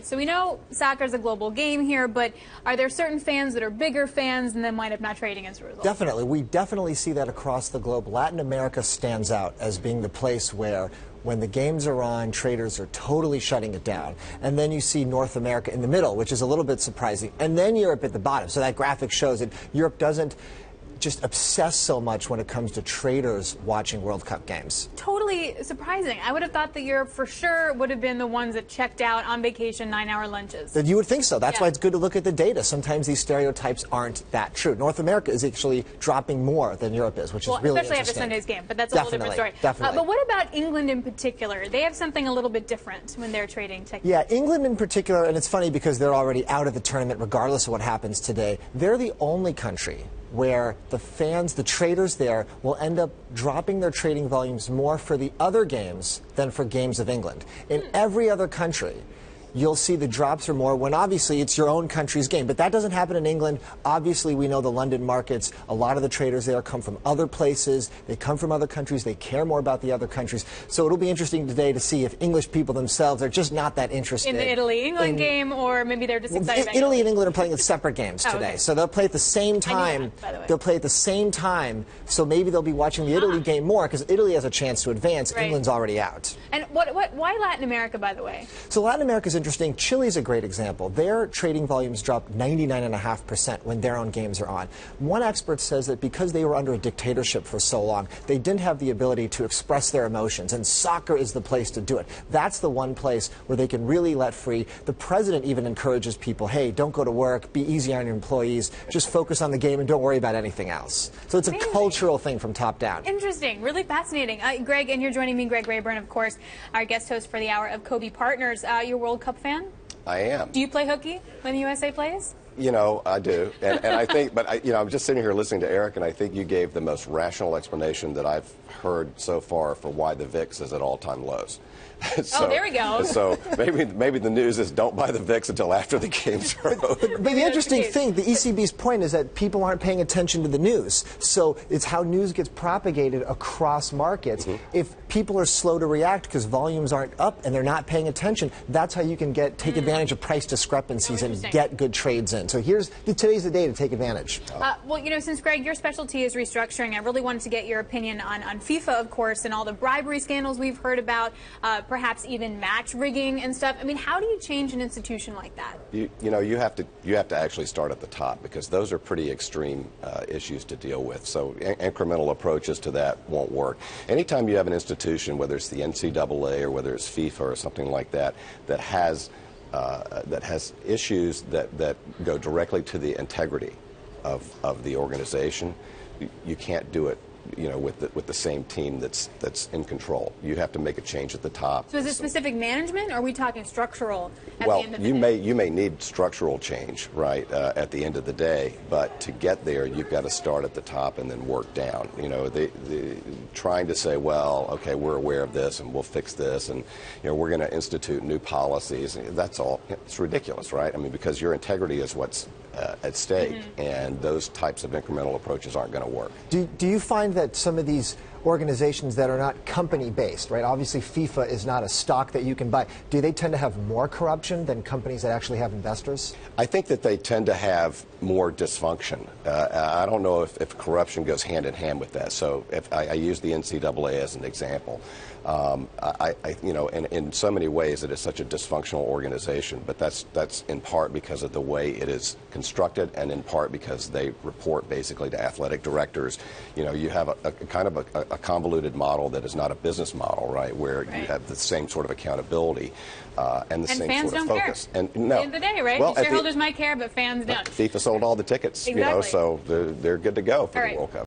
So we know soccer is a global game here, but are there certain fans that are bigger fans and then wind up not trading as a result? Definitely. We definitely see that across the globe. Latin America stands out as being the place where when the games are on, traders are totally shutting it down. And then you see North America in the middle, which is a little bit surprising. And then Europe at the bottom. So that graphic shows that Europe doesn't just obsess so much when it comes to traders watching World Cup games. Totally surprising. I would have thought that Europe for sure would have been the ones that checked out on vacation 9-hour lunches. You would think so. That's why it's good to look at the data. Sometimes these stereotypes aren't that true. North America is actually dropping more than Europe is, which is really especially after Sunday's game, but that's a whole different story. Definitely. But what about England in particular? They have something a little bit different when they're trading technology. Yeah, England in particular, and it's funny because they're already out of the tournament regardless of what happens today. They're the only country where the fans, the traders there, will end up dropping their trading volumes more for the other games than for games of England. In every other country, you'll see the drops are more when obviously it's your own country's game. But that doesn't happen in England. Obviously, we know the London markets, a lot of the traders there come from other places. They come from other countries. They care more about the other countries. So it'll be interesting today to see if English people themselves are just not that interested. In the Italy-England game, or maybe they're just excited about Italy and England are playing in separate games today. Okay. So they'll play at the same time. They'll play at the same time. So maybe they'll be watching the Italy game more because Italy has a chance to advance. Right. England's already out. And why Latin America, by the way? So Latin America is interesting. Chile's a great example. Their trading volumes dropped 99.5% when their own games are on. One expert says that because they were under a dictatorship for so long, they didn't have the ability to express their emotions, and soccer is the place to do it. That's the one place where they can really let free. The president even encourages people, hey, don't go to work, be easy on your employees, just focus on the game and don't worry about anything else. So it's a cultural thing from top down. Interesting, really fascinating. Greg, and you're joining me, Greg Rayburn, of course, our guest host for the hour of Kobi Partners. You're a World Cup fan? I am. Do you play hooky when the USA plays? You know, I do. And I think, but I'm just sitting here listening to Eric, and I think you gave the most rational explanation that I've heard so far for why the VIX is at all-time lows. Oh, there we go. So maybe the news is don't buy the VIX until after the games are over. But the interesting thing, the ECB's point is that people aren't paying attention to the news. So it's how news gets propagated across markets. If people are slow to react because volumes aren't up and they're not paying attention, that's how you can take advantage of price discrepancies and get good trades in. So today's the day to take advantage. Well, you know, since Greg, your specialty is restructuring, I really wanted to get your opinion on FIFA, of course, and all the bribery scandals we've heard about. Perhaps even match rigging and stuff. I mean, how do you change an institution like that? You know, you have to actually start at the top because those are pretty extreme issues to deal with. So incremental approaches to that won't work. Anytime you have an institution, whether it's the NCAA or whether it's FIFA or something like that, that has issues that go directly to the integrity of the organization, you can't do it, you know, with the same team that's in control. You have to make a change at the top. So is it specific management, or are we talking structural at well, the end of the day? you may need structural change, right, at the end of the day, but to get there, you've got to start at the top and then work down. You know, trying to say, well, okay, we're aware of this and we'll fix this, and you know, we're going to institute new policies. That's all. It's ridiculous, right? I mean, because your integrity is what's at stake, and those types of incremental approaches aren't going to work. Do you find that some of these organizations that are not company-based, right? Obviously, FIFA is not a stock that you can buy. Do they tend to have more corruption than companies that actually have investors? I think that they tend to have more dysfunction. I don't know if corruption goes hand in hand with that. So if I use the NCAA as an example, you know, in so many ways it is such a dysfunctional organization, but that's in part because of the way it is constructed, and in part because they report basically to athletic directors. You know, you have a kind of a convoluted model that is not a business model, right, where you have the same sort of accountability and the same sort of focus. And no, at the end of the day, right? Well, shareholders might care, but fans don't. FIFA sold all the tickets, exactly. You know, so they're good to go for the World Cup.